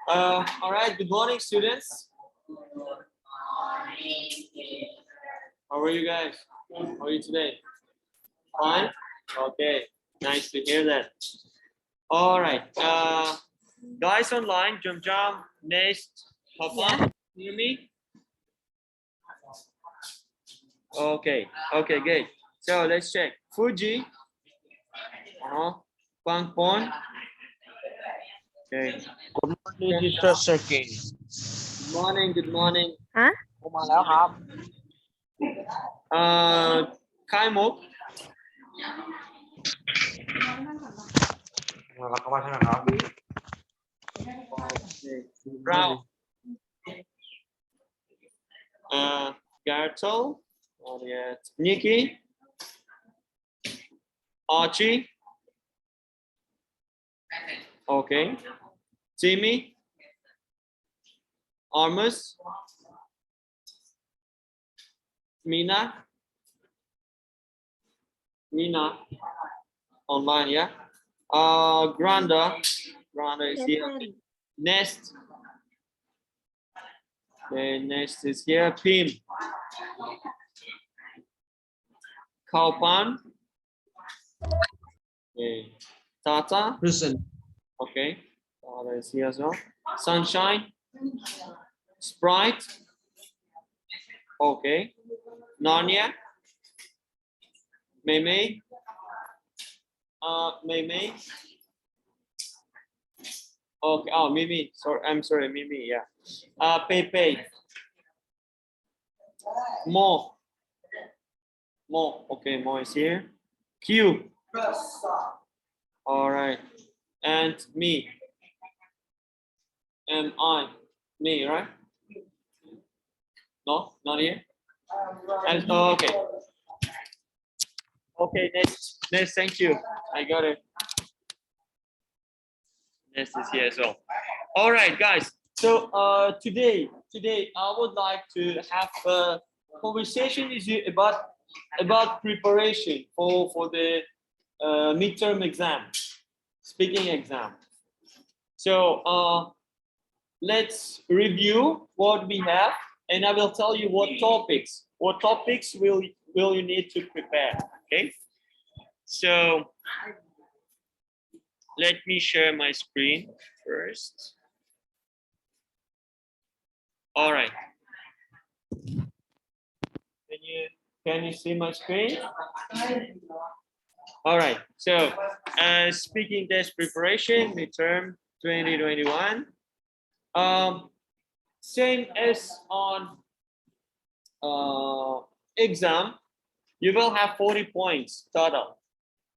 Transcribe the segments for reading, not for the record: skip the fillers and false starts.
All right, good morning, students. How are you guys? How are you today? Fine? Okay, nice to hear that. All right, guys online, jump, next, Papa, hear me? Okay, good. So let's check. Fuji, Pangpon. Okay. Good morning, Teacher Sergey. Good morning. ฮะ ผมมาแล้วครับ Kaimok. มาแล้วครับใช่ไหมครับ Rao. Gartel. Nikki. Archie. Okay. Timmy. Armus. Mina online, yeah. Granda is here. Nest. The Nest is here. Pim. Kaupan. Okay. Tata. Present. Okay. Tata is here as well. Sunshine. Sprite. Okay. Narnia. Mei. Mei. Okay. Oh, Mimi. Sorry, I'm sorry, Mimi. Yeah. Pepe. Mo. Okay, Mo is here. Q. All right. And me. Me, right? No, not here. And, okay. Okay, next, thank you. I got it. Next is here as well. All right, guys. So today I would like to have a conversation with you about preparation for the midterm exam, speaking exam. So let's review what we have, and I will tell you what topics will you need to prepare. Okay. So let me share my screen first. All right. Can you see my screen? All right. So speaking test preparation, midterm 2021. Same as on exam, you will have 40 points total.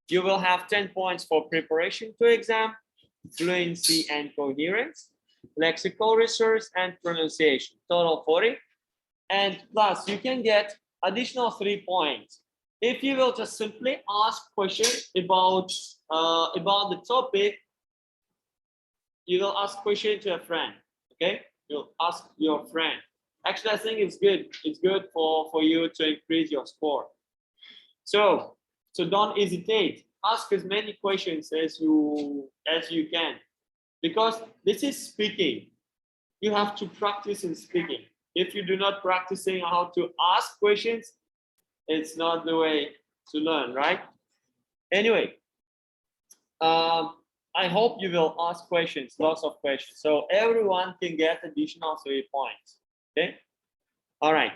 You will have 10 points for preparation to exam, fluency and coherence, lexical resource and pronunciation, total 40. And plus you can get additional 3 points if you will just simply ask questions about the topic. You will ask question to a friend. Okay, you'll ask your friend. Actually, I think it's good. It's good for you to increase your score. So don't hesitate. Ask as many questions as you can, because this is speaking. You have to practice in speaking. If you do not practicing how to ask questions, it's not the way to learn, right? Anyway, I hope you will ask questions, lots of questions, so everyone can get additional 3 points. Okay. All right.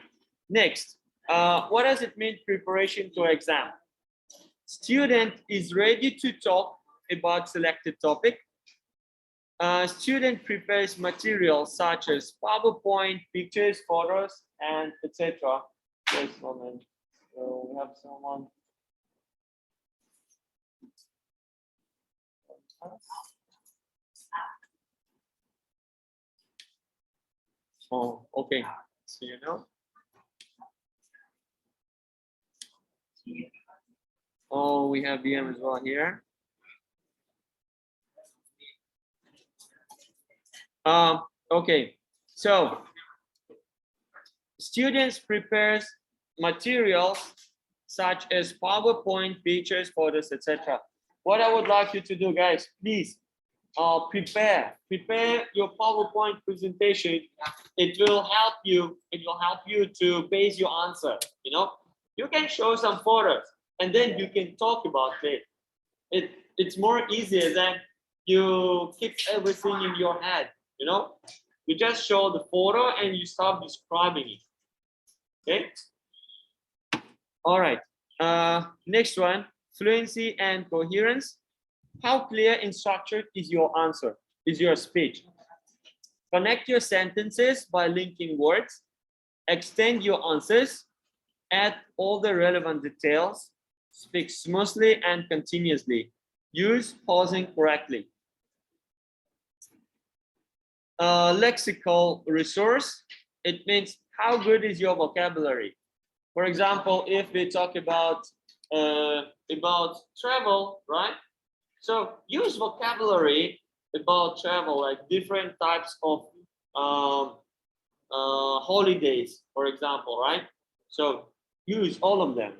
Next, what does it mean preparation to exam? Student is ready to talk about selected topic. Student prepares materials such as PowerPoint, pictures, photos, and etc. Just a moment. So we have someone. Oh, okay. So you know. Oh, we have BM as well here. Okay. So students prepares materials such as PowerPoint, pictures, photos, etc. What I would like you to do, guys, please prepare your PowerPoint presentation. It will help you to base your answer. You know, you can show some photos and then you can talk about it. It's more easier than you keep everything in your head. You know, you just show the photo and you start describing it. Okay. All right. Next one, fluency and coherence. How clear and structured is your answer? Is your speech? Connect your sentences by linking words. Extend your answers. Add all the relevant details. Speak smoothly and continuously. Use pausing correctly. Lexical resource. It means how good is your vocabulary? For example, if we talk about travel, right? So use vocabulary about travel, like different types of holidays, for example, right? So use all of them.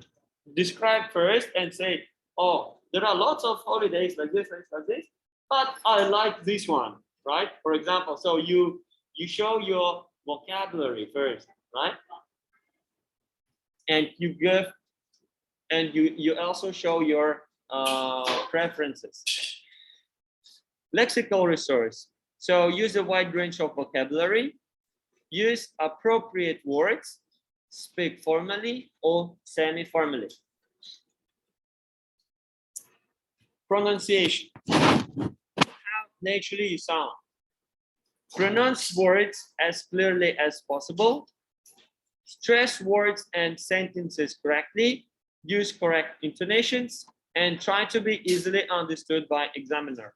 Describe first and say, oh, there are lots of holidays like this, but I like this one, right? For example, so you show your vocabulary first, right? And you give, and you also show your preferences. Lexical resource. So use a wide range of vocabulary, use appropriate words, speak formally or semi-formally. Pronunciation. How naturally you sound. Pronounce words as clearly as possible. Stress words and sentences correctly. Use correct intonations and try to be easily understood by examiner.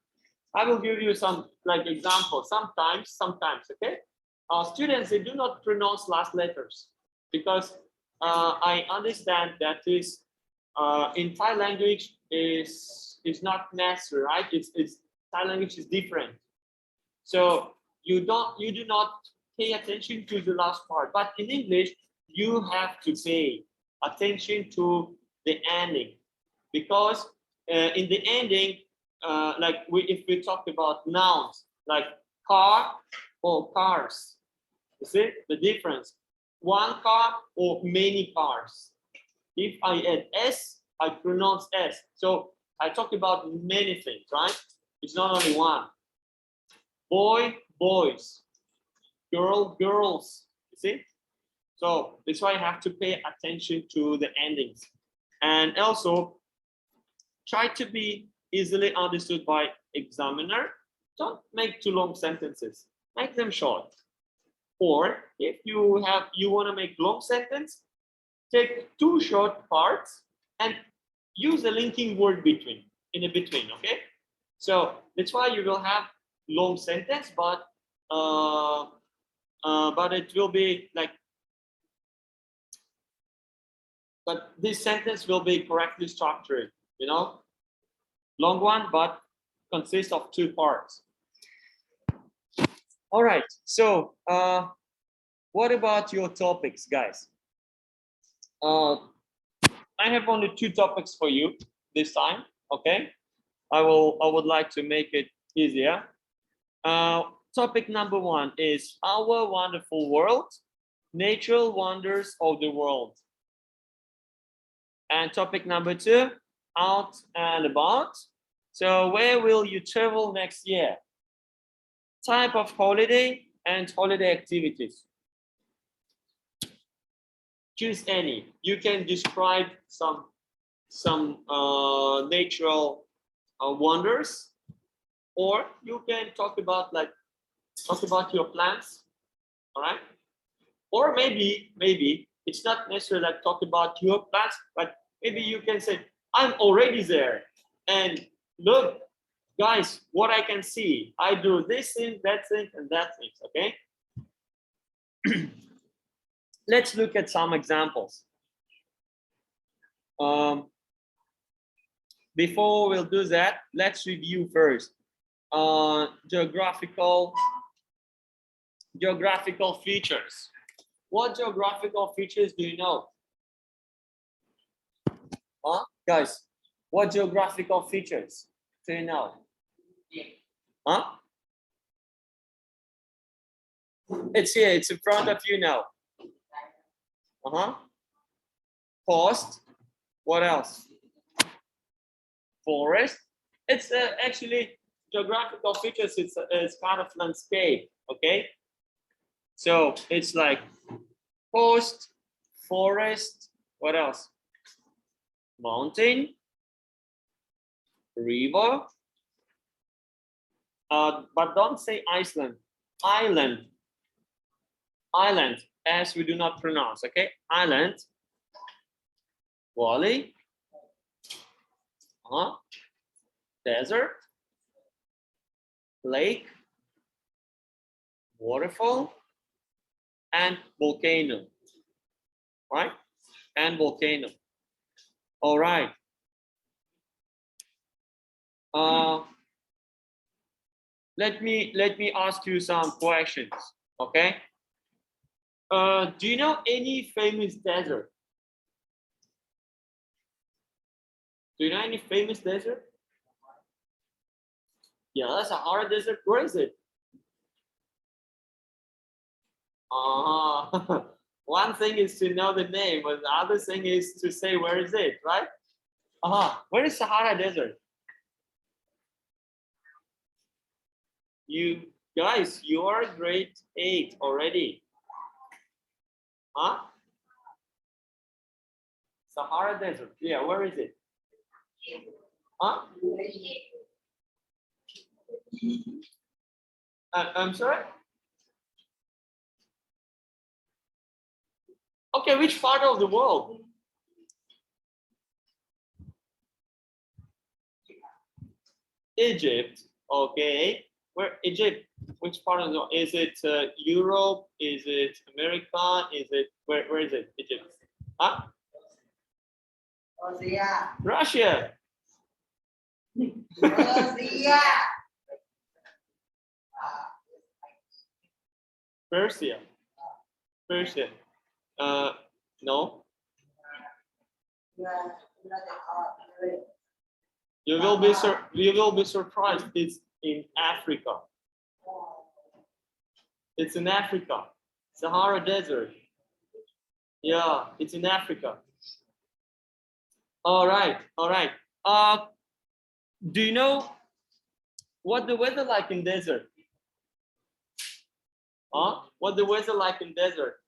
I will give you some like examples. Sometimes, okay? Students, they do not pronounce last letters because I understand that is in Thai language is not necessary, right? It's Thai language is different. So you do not pay attention to the last part, but in English you have to pay attention to the ending because in the ending, like if we talk about nouns like car or cars, you see the difference? One car or many cars. If I add s, I pronounce s. So I talk about many things, right? It's not only one. Boy, boys. Girl, girls. You see? So that's why I have to pay attention to the endings. And also try to be easily understood by examiner. Don't make too long sentences. Make them short. Or if you want to make long sentence, take two short parts and use a linking word between, okay? So that's why you will have long sentence, but it will be like, but this sentence will be correctly structured, you know, long one, but consists of two parts. All right, so what about your topics, guys? I have only two topics for you this time, okay? I would like to make it easier. Topic number one is our wonderful world, natural wonders of the world. And topic number two, out and about. So where will you travel next year? Type of holiday and holiday activities. Choose any. You can describe some natural wonders, or you can talk about your plans. All right. Or maybe it's not necessarily like talk about your plans, but maybe you can say, I'm already there. And look, guys, what I can see, I do this thing, that thing, and that thing, okay? Let's look at some examples. Before we'll do that, let's review first. Geographical features. What geographical features do you know? Huh? Guys, what geographical features do you know? Huh? It's here. It's in front of you now. Coast. What else? Forest. It's actually geographical features. It's kind of landscape. Okay. So it's like coast, forest. What else? Mountain, river. But don't say Iceland. Island. Island, as we do not pronounce. Okay. Island. Valley. Desert. Lake. Waterfall. And volcano. Right? And volcano. All right. Let me ask you some questions. Okay. Do you know any famous desert? Do you know any famous desert? Yeah, Sahara Desert. Where is it? One thing is to know the name, but the other thing is to say where is it, right? Where is Sahara Desert? You guys, you are grade 8 already. Huh? Sahara Desert. Yeah, where is it? Huh? I'm sorry? Okay, which part of the world? Egypt. Okay. Where Egypt? Which part of the world? Is it Europe? Is it America? Is it where is it? Egypt? Huh? Russia. Persia. Persia. No. You will be surprised. It's in Africa. It's in Africa. Sahara Desert. Yeah, it's in Africa. All right, all right. Do you know what the weather like in desert? What the weather like in desert?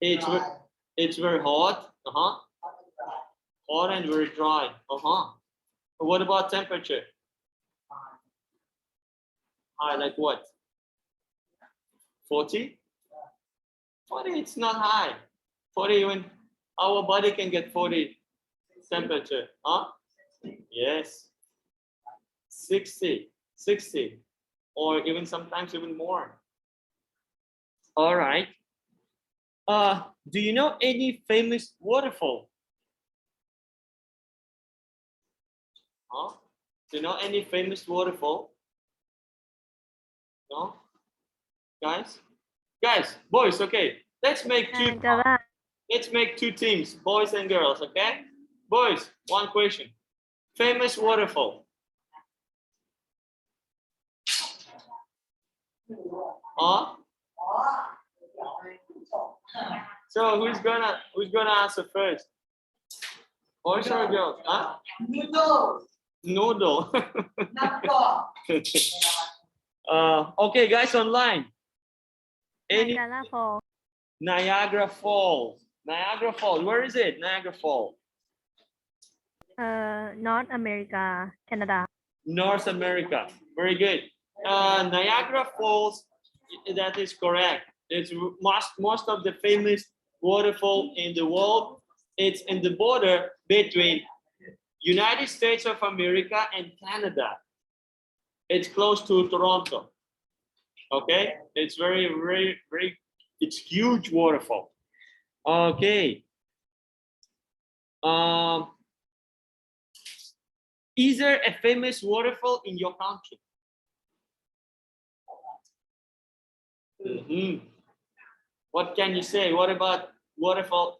It's very hot. Hot and very dry. What about temperature? High, like what? 40? 40, it's not high. 40, even our body can get 40 temperature. Yes. 60, or even sometimes even more. All right. Do you know any famous waterfall? Do you know any famous waterfall? No? Guys, boys, okay. Let's make two teams, boys and girls, okay? Boys, one question. Famous waterfall. So who's gonna answer first? Boys or girls? Noodle. Okay, guys online. Niagara Falls. Niagara Falls. Niagara Falls. Where is it? Niagara Falls. North America, Canada. North America. Very good. Niagara Falls. That is correct. It's most of the famous waterfall in the world. It's in the border between United States of America and Canada. It's close to Toronto. Okay, it's very, it's huge waterfall. Okay. Is there a famous waterfall in your country? What can you say? What about waterfalls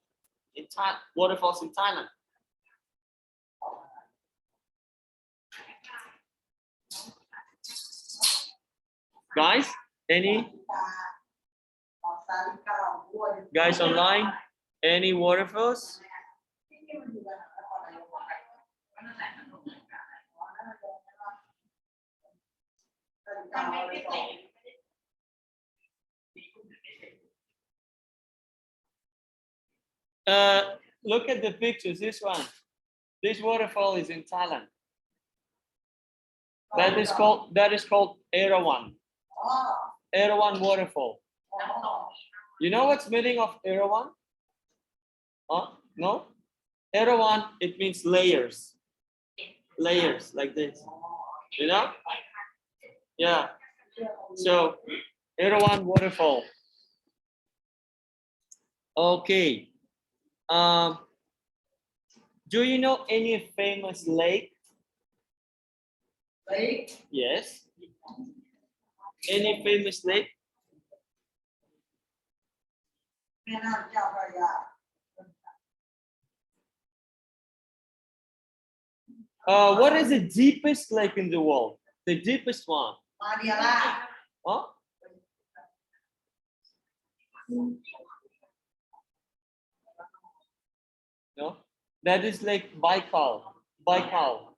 in Thailand? Guys, any guys online? Any waterfalls? Look at the pictures. This one. This waterfall is in Thailand. That is called Erawan. Erawan waterfall. You know what's meaning of Erawan? No? Erawan, it means layers. Layers like this. You know? Yeah. So Erawan waterfall. Okay. Do you know any famous lake? Lake? Yes. Any famous lake? What is the deepest lake in the world? The deepest one? Huh? No, that is Lake Baikal. Baikal.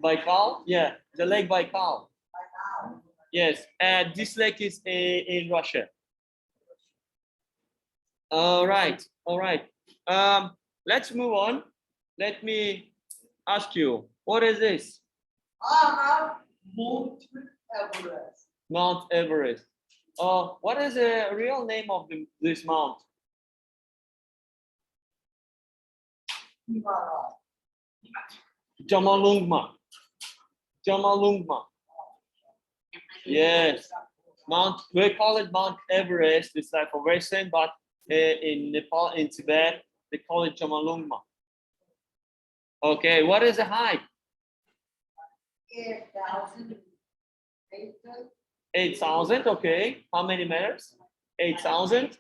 Baikal? Yeah, the Lake Baikal. Yes, and this lake is in Russia. All right, all right. Let's move on. Let me ask you, what is this? Mount Everest. Mount Everest. What is the real name of this mount? Jamalungma. Jamalungma. Yes. We call it Mount Everest. It's like a recent, but in Nepal, in Tibet, they call it Jamalungma. Okay, what is the height? 8,000. 8,000, okay. How many meters? 8,000.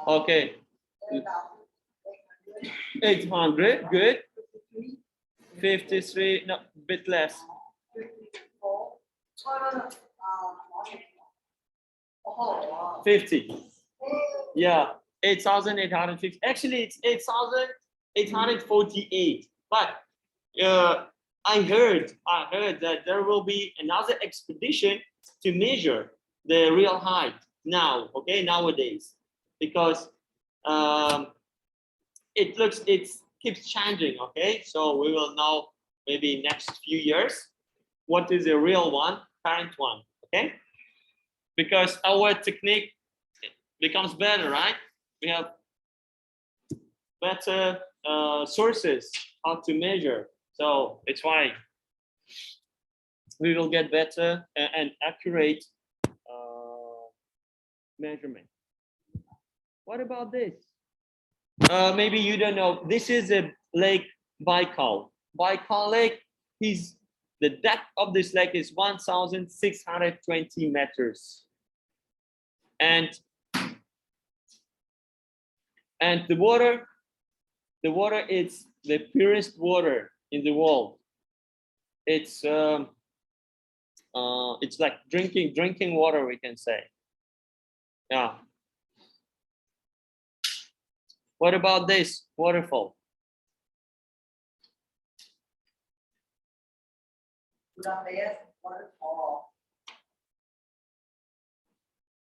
Okay. 800, good. 53, no, bit less. 50. Yeah, 8,850. Actually, it's 8,848. But I heard that there will be another expedition to measure the real height now, okay, nowadays, because it keeps changing, okay? So we will know maybe next few years what is the real one, current one, okay? Because our technique becomes better, right? We have better sources how to measure. So it's why we will get better and accurate measurement. What about this? Maybe you don't know. This is a lake Baikal. Baikal Lake is the depth of this lake is 1,620 meters. And the water is the purest water in the world. It's like drinking water, we can say. Yeah. What about this waterfall?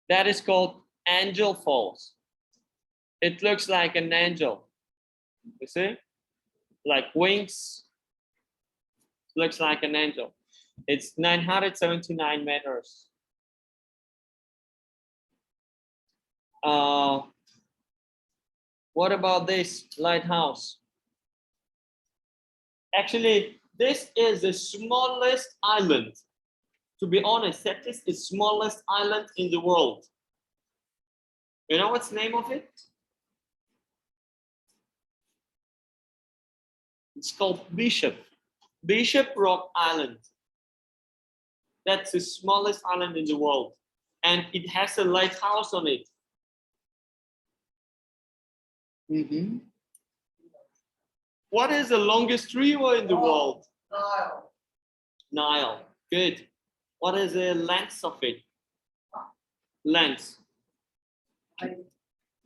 That is called Angel Falls. It looks like an angel. You see? Like wings. Looks like an angel. It's 979 meters. What about this lighthouse? Actually, this is the smallest island. To be honest, that is the smallest island in the world. You know what's the name of it? It's called Bishop Rock Island. That's the smallest island in the world. And it has a lighthouse on it. Mm-hmm. What is the longest river in the world? Nile. Good. What is the length of it? Length.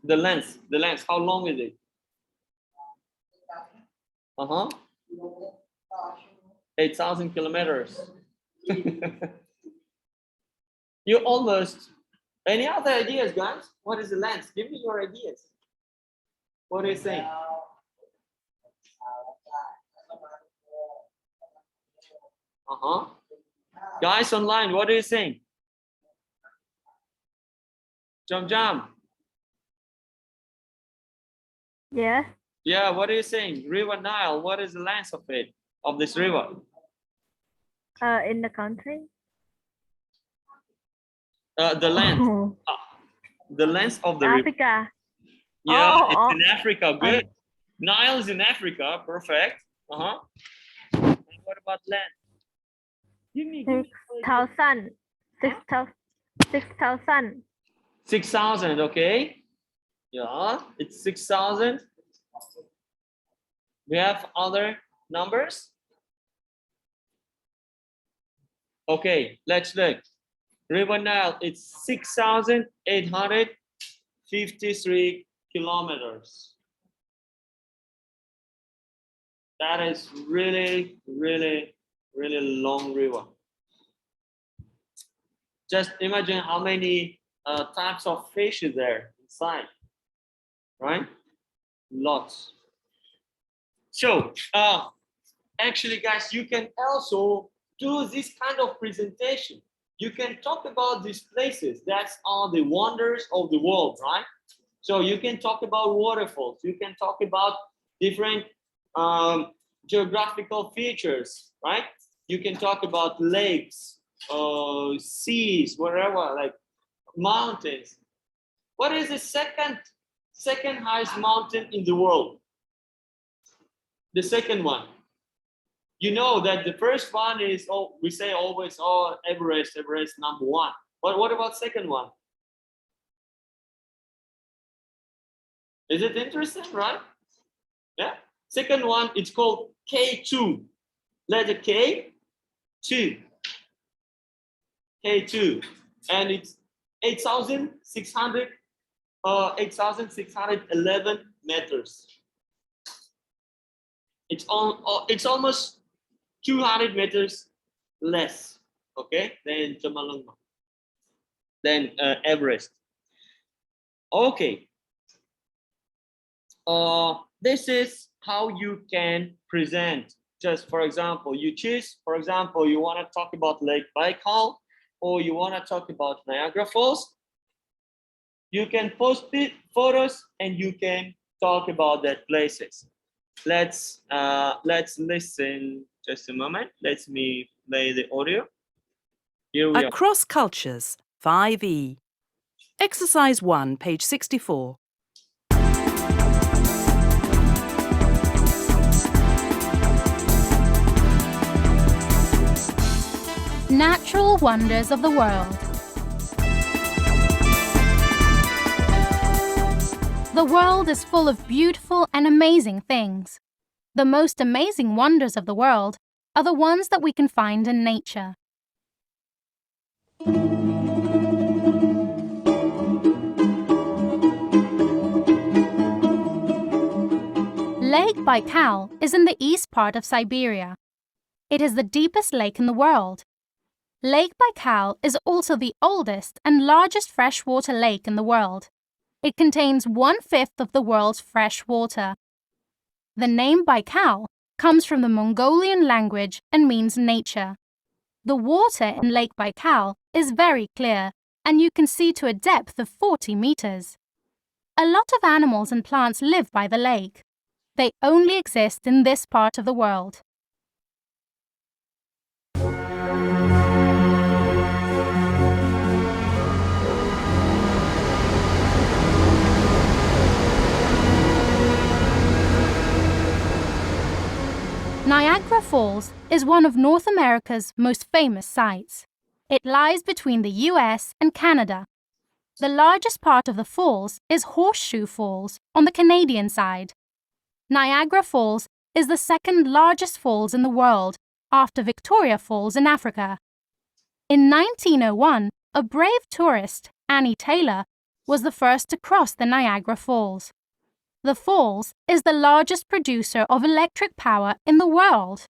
The length. How long is it? 8,000 kilometers. You almost. Any other ideas, guys? What is the length? Give me your ideas. What do you think? Guys online, what do you think? Jump. Yes. Yeah, what are you saying? River Nile, what is the length of it, of this river? In the country. The length. The length of the river. Africa. Yeah, Oh, it's oh. in Africa. Good. Nile is in Africa. Perfect. And what about land? Give me 6,000. 6,000. 6,000. Okay. Yeah, it's 6,000. We have other numbers. Okay, let's look. River Nile, it's 6,853 kilometers. That is really, really, really long river. Just imagine how many types of fish is there inside, right? Lots. So, actually, guys, you can also do this kind of presentation. You can talk about these places. That's all the wonders of the world, right? So you can talk about waterfalls. You can talk about different geographical features, right? You can talk about lakes, seas, wherever, like mountains. What is the second highest mountain in the world? The second one. You know that the first one is, oh, we say always, oh, Everest number one. But what about second one? Is it interesting, right? Yeah. Second one, it's called K2. Letter K, 2. K2. And it's 8,611 meters. It's almost 200 meters less, okay, than Jamalongma, than Everest. Okay. This is how you can present. Just for example, you choose, for example, you want to talk about Lake Baikal or you want to talk about Niagara Falls. You can post it, photos, and you can talk about that places. Let's listen just a moment. Let me play the audio. Here we are. Across Cultures, 5E. Exercise 1, page 64. Natural wonders of the world. The world is full of beautiful and amazing things. The most amazing wonders of the world are the ones that we can find in nature. Lake Baikal is in the east part of Siberia. It is the deepest lake in the world. Lake Baikal is also the oldest and largest freshwater lake in the world. It contains 1/5 of the world's fresh water. The name Baikal comes from the Mongolian language and means nature. The water in Lake Baikal is very clear, and you can see to a depth of 40 meters. A lot of animals and plants live by the lake. They only exist in this part of the world. Niagara Falls is one of North America's most famous sites. It lies between the US and Canada. The largest part of the falls is Horseshoe Falls on the Canadian side. Niagara Falls is the second largest falls in the world after Victoria Falls in Africa In 1901, a brave tourist, Annie Taylor, was the first to cross the Niagara Falls. The falls is the largest producer of electric power in the world.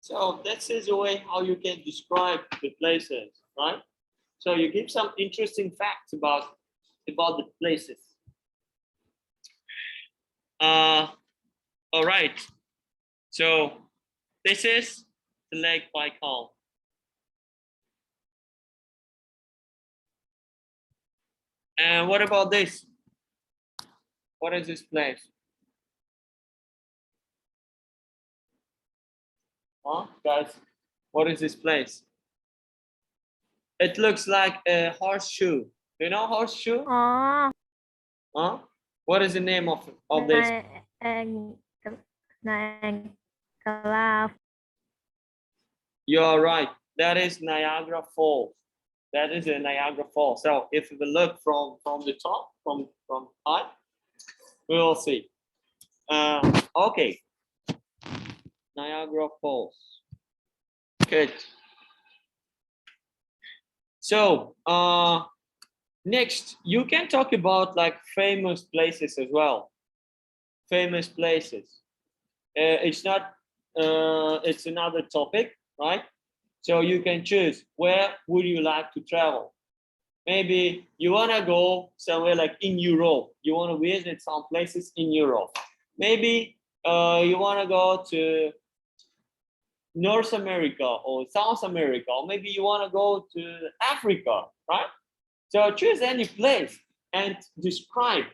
So this is a way how you can describe the places, right? So you give some interesting facts about the places. All right. So this is the Lake Baikal. And what about this? What is this place? Huh, guys? What is this place? It looks like a horseshoe. You know horseshoe? อ๋อ Huh? What is the name of this? นายกรา You're right. That is Niagara Falls. That is a Niagara Falls. So if we look from the top, from high, we will see. Okay. Niagara Falls. Good. So next, you can talk about like famous places as well. Famous places. It's not. It's another topic, right? So you can choose where would you like to travel. Maybe you wanna go somewhere like in Europe. You wanna visit some places in Europe. Maybe you wanna go to North America or South America, or maybe you wanna go to Africa, right? So choose any place and describe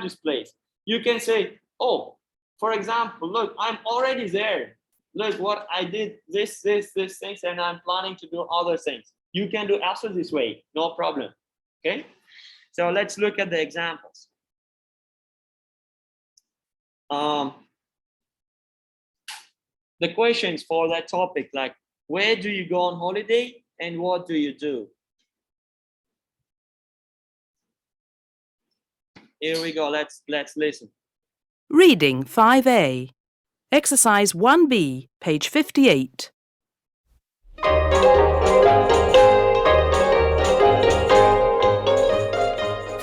this place. You can say, oh, for example, look, I'm already there. Look what I did, this things, and I'm planning to do other things. You can do also this way, no problem. Okay, so let's look at the examples. The questions for that topic, like where do you go on holiday and what do you do? Here we go. Let's listen. Reading 5A. Exercise 1B, page 58.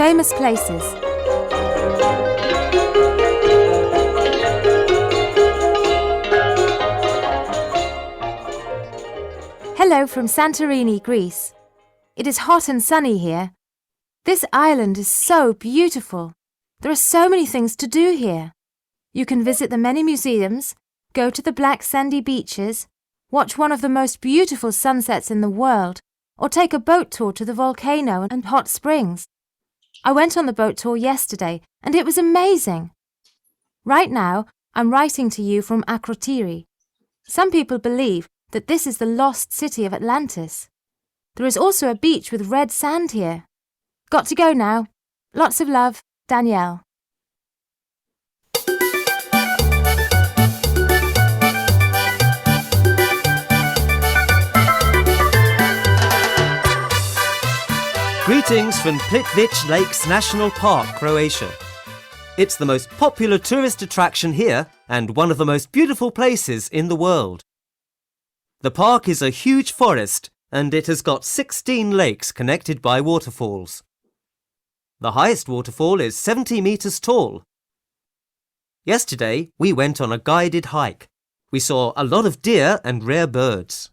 Famous places. Hello from Santorini, Greece. It is hot and sunny here. This island is so beautiful. There are so many things to do here. You can visit the many museums, go to the black sandy beaches, watch one of the most beautiful sunsets in the world, or take a boat tour to the volcano and hot springs. I went on the boat tour yesterday and it was amazing. Right now, I'm writing to you from Akrotiri. Some people believe that this is the lost city of Atlantis. There is also a beach with red sand here. Got to go now. Lots of love, Danielle. Greetings from Plitvice Lakes National Park, Croatia. It's the most popular tourist attraction here and one of the most beautiful places in the world. The park is a huge forest and it has got 16 lakes connected by waterfalls. The highest waterfall is 70 meters tall. Yesterday, we went on a guided hike. We saw a lot of deer and rare birds.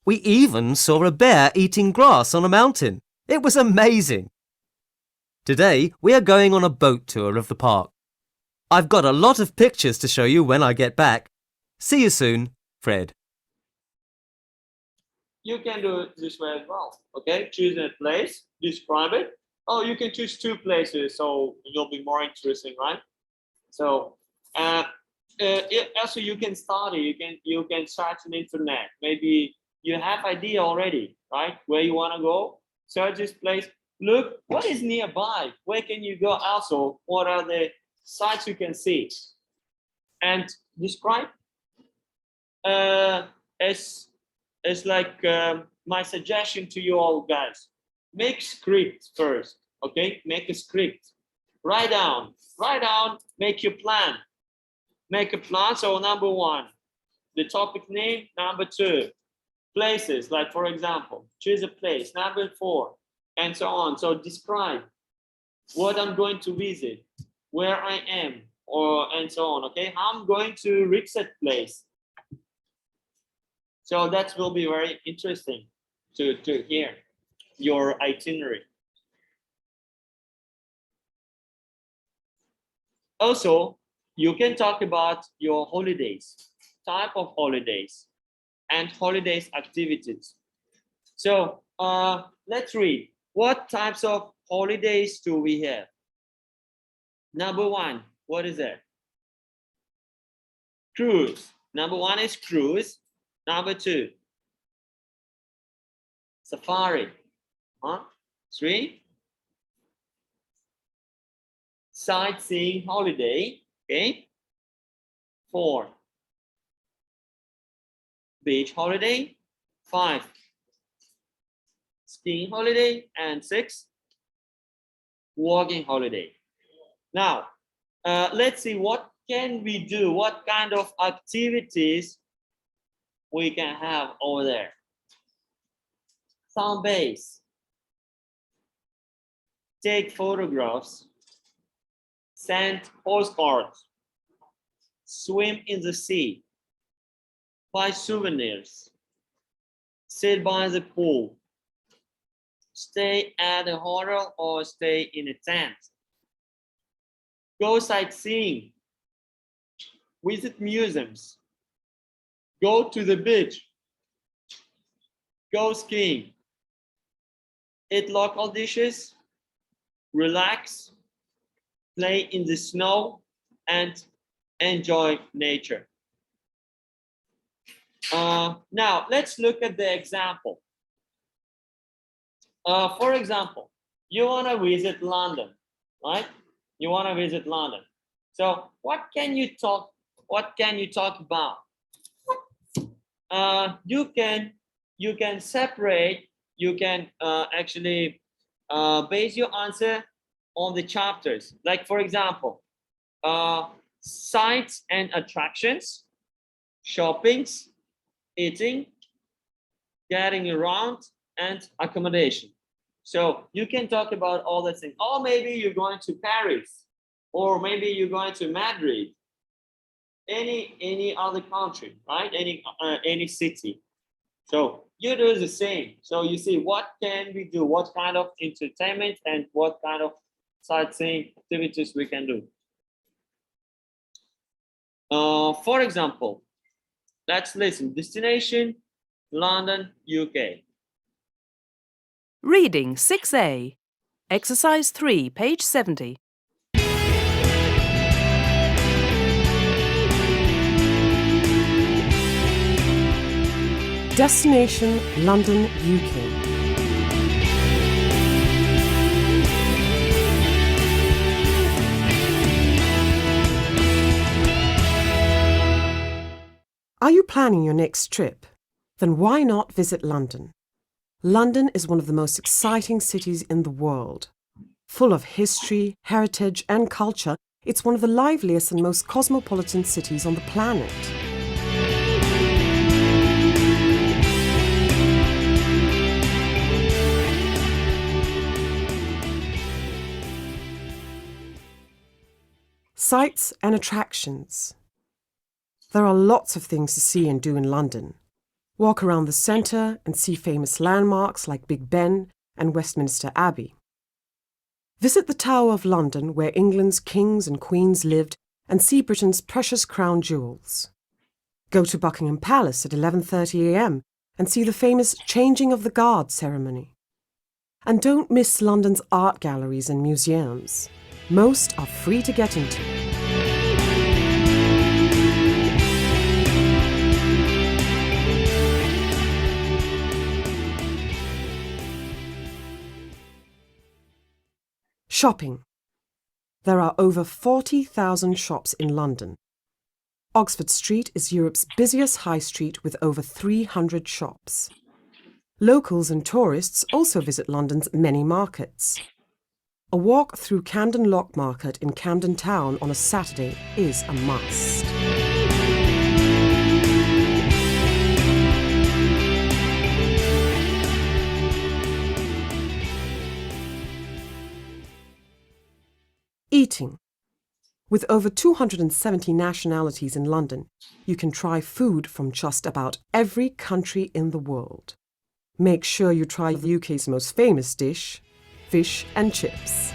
We even saw a bear eating grass on a mountain. It was amazing. Today, we are going on a boat tour of the park. I've got a lot of pictures to show you when I get back. See you soon, Fred. You can do it this way as well. Okay, choose a place, describe it. Oh, you can choose two places, so it'll be more interesting, right? So, also you can study. You can search on the internet. Maybe you have idea already, right? Where you want to go. Search this place. Look what is nearby. Where can you go? Also, what are the sites you can see? And describe. As like my suggestion to you all guys. Make script first. Okay, make a script. Write down. Make your plan. Make a plan. So number one, the topic name. Number 2, places, like for example, choose a place. Number 4, and so on. So describe what I'm going to visit, where I am, or and so on. Okay, how I'm going to reach that place. So that will be very interesting to hear your itinerary. Also, you can talk about your holidays, type of holidays, and holidays activities. So let's read. What types of holidays do we have? Number 1, what is that? Cruise. Number 1 is cruise. Number 2, safari. 3, sightseeing holiday. Okay. 4, beach holiday. 5, skiing holiday. And 6, walking holiday. Now, let's see what can we do, what kind of activities we can have over there. Sunbathe, take photographs, send postcards, swim in the sea, buy souvenirs, sit by the pool, stay at a hotel or stay in a tent, go sightseeing, visit museums, go to the beach, go skiing, eat local dishes, relax, play in the snow, and enjoy nature. Now, let's look at the example. For example, you want to visit London, right? You want to visit London. So what can you talk about? You can separate, you can actually base your answer on the chapters. Like for example, sites and attractions, shoppings, eating, getting around, and accommodation. So you can talk about all the things. Or maybe you're going to Paris, or maybe you're going to Madrid, any other country, right? Any city. So you do the same. So you see what can we do, what kind of entertainment and what kind of sightseeing activities we can do. For example, let's listen. Destination, London, UK. Reading 6A. Exercise 3, page 70. Destination, London, UK. Are you planning your next trip? Then why not visit London? London is one of the most exciting cities in the world. Full of history, heritage, and culture, it's one of the liveliest and most cosmopolitan cities on the planet. Sights and attractions. There are lots of things to see and do in London. Walk around the centre and see famous landmarks like Big Ben and Westminster Abbey. Visit the Tower of London, where England's kings and queens lived, and see Britain's precious crown jewels. Go to Buckingham Palace at 11:30 a.m. and see the famous Changing of the Guard ceremony. And don't miss London's art galleries and museums. Most are free to get into. Shopping. There are over 40,000 shops in London. Oxford Street is Europe's busiest high street with over 300 shops. Locals and tourists also visit London's many markets. A walk through Camden Lock Market in Camden Town on a Saturday is a must. eating. With over 270 nationalities in London, you can try food from just about every country in the world. Make sure you try the UK's most famous dish, fish and chips.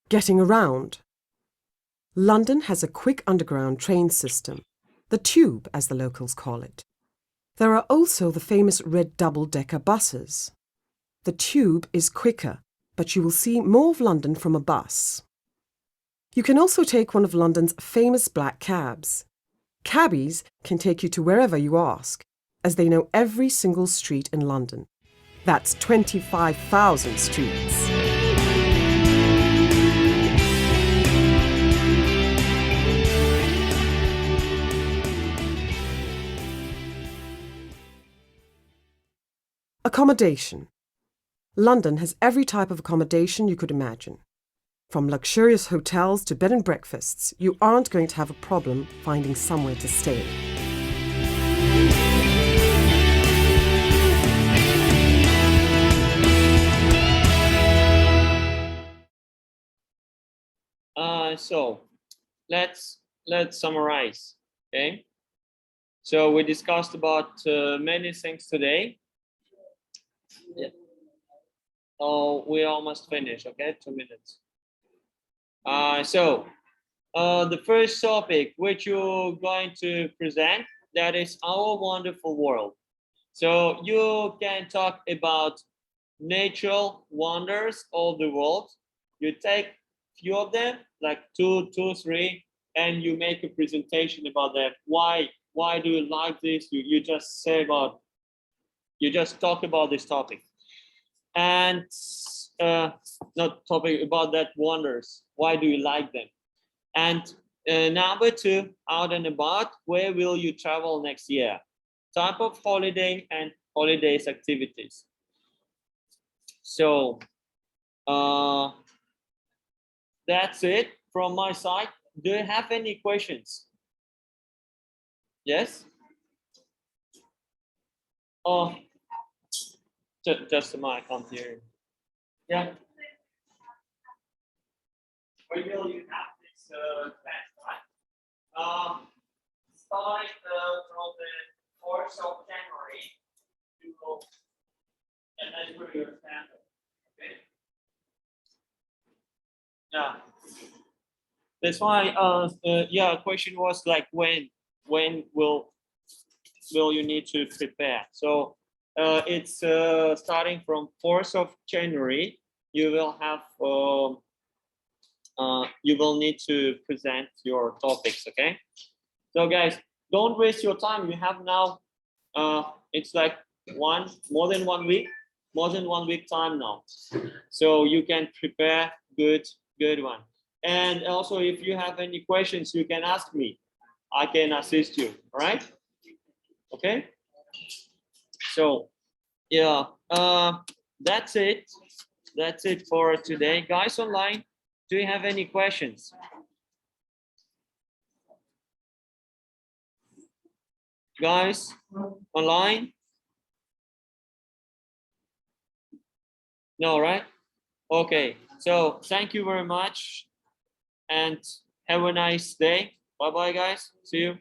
Getting around. London has a quick underground train system, the Tube as the locals call it. There are also the famous red double-decker buses. The Tube is quicker, but you will see more of London from a bus. You can also take one of London's famous black cabs. Cabbies can take you to wherever you ask, as they know every single street in London. That's 25,000 streets. Accommodation. London has every type of accommodation you could imagine. From luxurious hotels to bed and breakfasts, you aren't going to have a problem finding somewhere to stay. So let's summarize. Okay. So we discussed about many things today. Yeah. Oh, we almost finished. Okay, 2 minutes. The first topic which you're going to present, that is our wonderful world. So you can talk about natural wonders of the world. You take few of them, like two, three, and you make a presentation about that. Why do you like this? You just say about, you just talk about this topic. And not topic about that wonders. Why do you like them? And number two, out and about, where will you travel next year? Type of holiday and holidays activities. So that's it from my side. Do you have any questions? Yes? Oh, just the mic, I'm here. Yeah. When will you have this class, right? Starting from the 4th of January, you will, and that's where your standard. Okay. Yeah. That's why. Yeah. Question was like when will you need to prepare? So it's starting from 4th of January. You will have. You will need to present your topics, okay? So guys, don't waste your time. You have now, it's like more than one week time now. So you can prepare good one. And also if you have any questions, you can ask me. I can assist you, all right? Okay? So yeah, that's it. That's it for today. Guys online, do you have any questions? Guys online? No, right? Okay, so thank you very much and have a nice day. Bye bye, guys. See you.